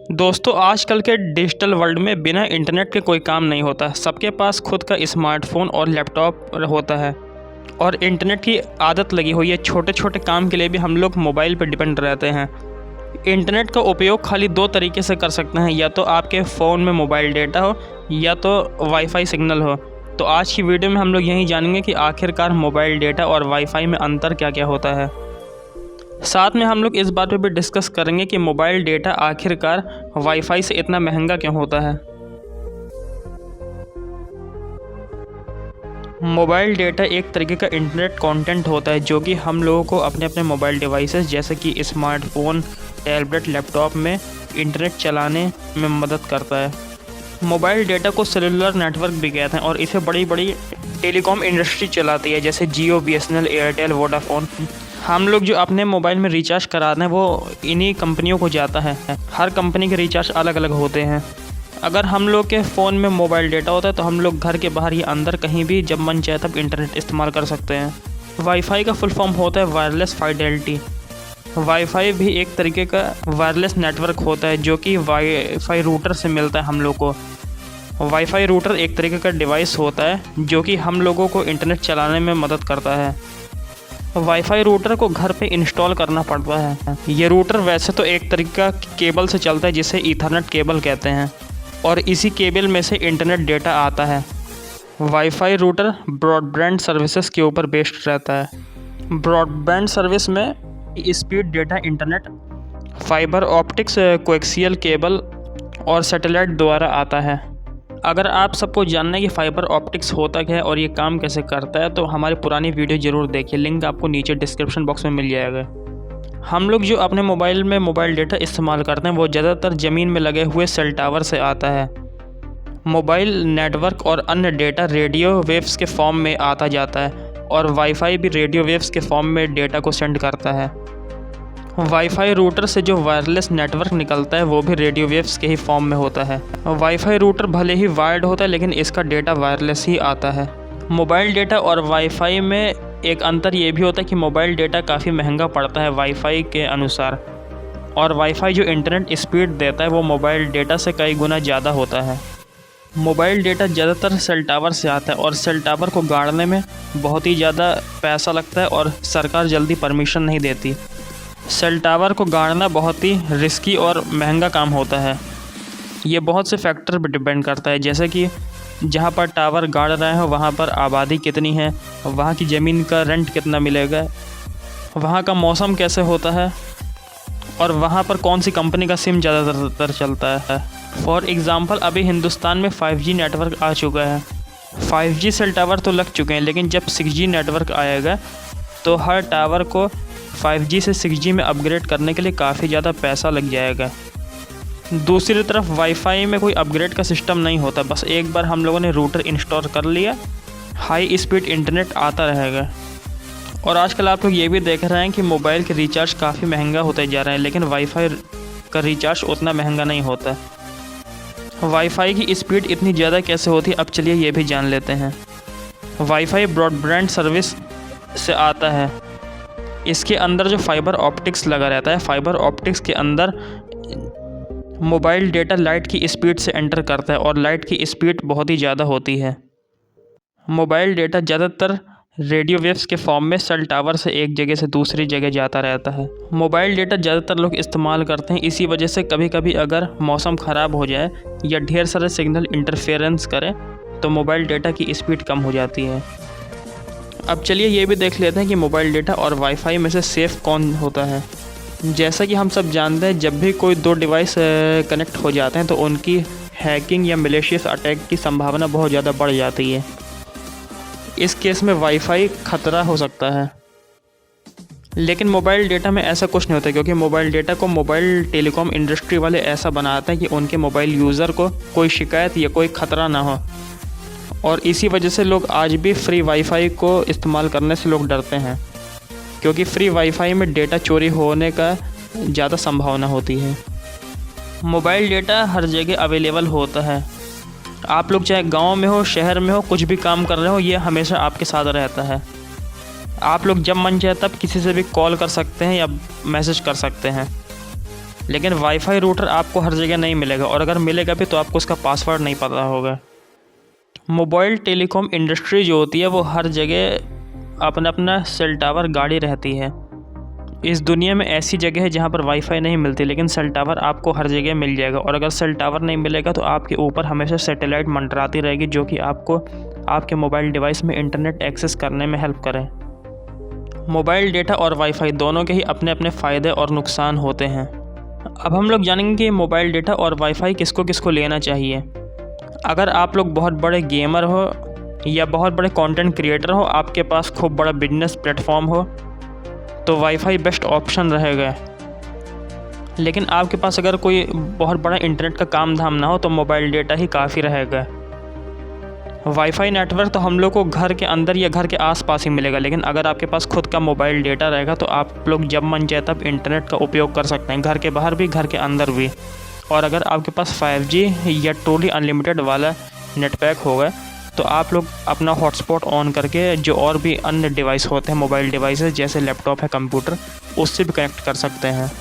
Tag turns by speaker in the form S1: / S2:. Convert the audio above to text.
S1: दोस्तों आजकल के डिजिटल वर्ल्ड में बिना इंटरनेट के कोई काम नहीं होता। सबके पास खुद का स्मार्टफोन और लैपटॉप होता है और इंटरनेट की आदत लगी हुई है। छोटे छोटे काम के लिए भी हम लोग मोबाइल पर डिपेंड रहते हैं। इंटरनेट का उपयोग खाली दो तरीके से कर सकते हैं, या तो आपके फ़ोन में मोबाइल डेटा हो या तो वाईफाई सिग्नल हो। तो आज की वीडियो में हम लोग यही जानेंगे कि आखिरकार मोबाइल डेटा और वाईफाई में अंतर क्या क्या होता है। साथ में हम लोग इस बात पे भी डिस्कस करेंगे कि मोबाइल डेटा आखिरकार वाईफाई से इतना महंगा क्यों होता है। मोबाइल डेटा एक तरीके का इंटरनेट कंटेंट होता है जो कि हम लोगों को अपने अपने मोबाइल डिवाइसेस जैसे कि स्मार्टफोन, टैबलेट, लैपटॉप में इंटरनेट चलाने में मदद करता है। मोबाइल डेटा को सेलुलर नेटवर्क भी कहते हैं और इसे बड़ी बड़ी टेलीकॉम इंडस्ट्री चलाती है, जैसे जियो, बीएसएनएल, एयरटेल, वोडाफोन। हम लोग जो अपने मोबाइल में रिचार्ज कराते हैं वो इन्हीं कंपनियों को जाता है। हर कंपनी के रिचार्ज अलग अलग होते हैं। अगर हम लोग के फ़ोन में मोबाइल डेटा होता है तो हम लोग घर के बाहर या अंदर कहीं भी जब मन चाहे तब इंटरनेट इस्तेमाल कर सकते हैं। वाईफाई का फुल फॉर्म होता है वायरलेस फाइडेलिटी। वाईफाई भी एक तरीके का वायरलेस नेटवर्क होता है जो कि वाईफाई रूटर से मिलता है हम लोग को। वाईफाई रूटर एक तरीके का डिवाइस होता है जो कि हम लोगों को इंटरनेट चलाने में मदद करता है। वाईफाई रूटर को घर पे इंस्टॉल करना पड़ता है। ये रूटर वैसे तो एक तरीके का केबल से चलता है जिसे ईथरनेट केबल कहते हैं और इसी केबल में से इंटरनेट डेटा आता है। वाईफाई रूटर ब्रॉडबैंड सर्विसेज के ऊपर बेस्ड रहता है। ब्रॉडबैंड सर्विस में speed data internet fibre optics, coaxial cable और सैटेलाइट द्वारा आता है। अगर आप सबको जानना है कि फाइबर ऑप्टिक्स होता क्या है और ये काम कैसे करता है तो हमारी पुरानी वीडियो ज़रूर देखिए, लिंक आपको नीचे डिस्क्रिप्शन बॉक्स में मिल जाएगा। हम लोग जो अपने मोबाइल में मोबाइल डेटा इस्तेमाल करते हैं वो ज़्यादातर ज़मीन में लगे हुए सेल टावर से आता है। मोबाइल नेटवर्क और अन्य डेटा रेडियो वेव्स के फॉर्म में आता जाता है और वाईफाई भी रेडियो वेव्स के फॉर्म में डेटा को सेंड करता है। वाईफाई रूटर से जो वायरलेस नेटवर्क निकलता है वो भी रेडियो वेव्स के ही फॉर्म में होता है। वाईफाई रूटर भले ही वायर्ड होता है लेकिन इसका डेटा वायरलेस ही आता है। मोबाइल डेटा और वाईफाई में एक अंतर ये भी होता है कि मोबाइल डेटा काफ़ी महंगा पड़ता है वाईफाई के अनुसार, और वाईफाई जो इंटरनेट स्पीड देता है वो मोबाइल डेटा से कई गुना ज़्यादा होता है। मोबाइल डेटा ज़्यादातर सेल टावर से आता है और सेल टावर को गाड़ने में बहुत ही ज़्यादा पैसा लगता है और सरकार जल्दी परमिशन नहीं देती। सेल टावर को गाड़ना बहुत ही रिस्की और महंगा काम होता है। ये बहुत से फैक्टर पर डिपेंड करता है, जैसे कि जहाँ पर टावर गाड़ रहे हो वहाँ पर आबादी कितनी है, वहाँ की ज़मीन का रेंट कितना मिलेगा, वहाँ का मौसम कैसे होता है और वहाँ पर कौन सी कंपनी का सिम ज़्यादातर चलता है। फॉर एग्ज़ाम्पल अभी हिंदुस्तान में 5G नेटवर्क आ चुका है। 5G सेल टावर तो लग चुके हैं लेकिन जब 6G नेटवर्क आएगा तो हर टावर को 5G से 6G में अपग्रेड करने के लिए काफ़ी ज़्यादा पैसा लग जाएगा। दूसरी तरफ वाईफाई में कोई अपग्रेड का सिस्टम नहीं होता, बस एक बार हम लोगों ने रूटर इंस्टॉल कर लिया, हाई स्पीड इंटरनेट आता रहेगा। और आजकल आप लोग ये भी देख रहे हैं कि मोबाइल के रिचार्ज काफ़ी महंगा होते जा रहे हैं लेकिन वाईफाई का रिचार्ज उतना महंगा नहीं होता। वाईफाई की स्पीड इतनी ज़्यादा कैसे होती है, अब चलिए ये भी जान लेते हैं। वाईफाई ब्रॉडबैंड सर्विस से आता है। इसके अंदर जो फाइबर ऑप्टिक्स लगा रहता है, फाइबर ऑप्टिक्स के अंदर मोबाइल डेटा लाइट की स्पीड से एंटर करता है और लाइट की स्पीड बहुत ही ज़्यादा होती है। मोबाइल डेटा ज़्यादातर रेडियो वेव्स के फॉर्म में सेल टावर से एक जगह से दूसरी जगह जाता रहता है। मोबाइल डेटा ज़्यादातर लोग इस्तेमाल करते हैं, इसी वजह से कभी कभी अगर मौसम ख़राब हो जाए या ढेर सारे सिग्नल इंटरफेरेंस करें तो मोबाइल डेटा की स्पीड कम हो जाती है। अब चलिए ये भी देख लेते हैं कि मोबाइल डेटा और वाईफाई में से सेफ़ कौन होता है। जैसा कि हम सब जानते हैं जब भी कोई दो डिवाइस कनेक्ट हो जाते हैं तो उनकी हैकिंग या मैलिशियस अटैक की संभावना बहुत ज़्यादा बढ़ जाती है। इस केस में वाईफाई खतरा हो सकता है, लेकिन मोबाइल डेटा में ऐसा कुछ नहीं होता क्योंकि मोबाइल डेटा को मोबाइल टेलीकॉम इंडस्ट्री वाले ऐसा बनाते हैं कि उनके मोबाइल यूज़र को कोई शिकायत या कोई ख़तरा ना हो, और इसी वजह से लोग आज भी फ्री वाईफाई को इस्तेमाल करने से लोग डरते हैं क्योंकि फ्री वाईफाई में डेटा चोरी होने का ज़्यादा संभावना होती है। मोबाइल डेटा हर जगह अवेलेबल होता है। आप लोग चाहे गांव में हो, शहर में हो, कुछ भी काम कर रहे हो, ये हमेशा आपके साथ रहता है। आप लोग जब मन चाहे तब किसी से भी कॉल कर सकते हैं या मैसेज कर सकते हैं। लेकिन वाईफाई रूटर आपको हर जगह नहीं मिलेगा, और अगर मिलेगा भी तो आपको उसका पासवर्ड नहीं पता होगा। मोबाइल टेलीकॉम इंडस्ट्री जो होती है वो हर जगह अपना अपना सेल टावर गाड़ी रहती है। इस दुनिया में ऐसी जगह है जहाँ पर वाईफाई नहीं मिलती, लेकिन सेल टावर आपको हर जगह मिल जाएगा। और अगर सेल टावर नहीं मिलेगा तो आपके ऊपर हमेशा सैटेलाइट मंडराती रहेगी, जो कि आपको आपके मोबाइल डिवाइस में इंटरनेट एक्सेस करने में हेल्प करें। मोबाइल डेटा और वाईफाई दोनों के ही अपने अपने फ़ायदे और नुकसान होते हैं। अब हम लोग जानेंगे कि मोबाइल डेटा और वाईफाई किसको किसको लेना चाहिए। अगर आप लोग बहुत बड़े गेमर हो या बहुत बड़े कंटेंट क्रिएटर हो, आपके पास खूब बड़ा बिजनेस प्लेटफॉर्म हो, तो वाईफाई बेस्ट ऑप्शन रहेगा। लेकिन आपके पास अगर कोई बहुत बड़ा इंटरनेट का काम धाम ना हो तो मोबाइल डेटा ही काफ़ी रहेगा। वाईफाई नेटवर्क तो हम लोग को घर के अंदर या घर के आसपास ही मिलेगा, लेकिन अगर आपके पास खुद का मोबाइल डेटा रहेगा तो आप लोग जब मन चाहे तब इंटरनेट का उपयोग कर सकते हैं, घर के बाहर भी, घर के अंदर भी। और अगर आपके पास 5G या टोटली अनलिमिटेड वाला नेट पैक होगा तो आप लोग अपना हॉटस्पॉट ऑन करके जो और भी अन्य डिवाइस होते हैं, मोबाइल डिवाइसेस जैसे लैपटॉप है, कंप्यूटर, उससे भी कनेक्ट कर सकते हैं।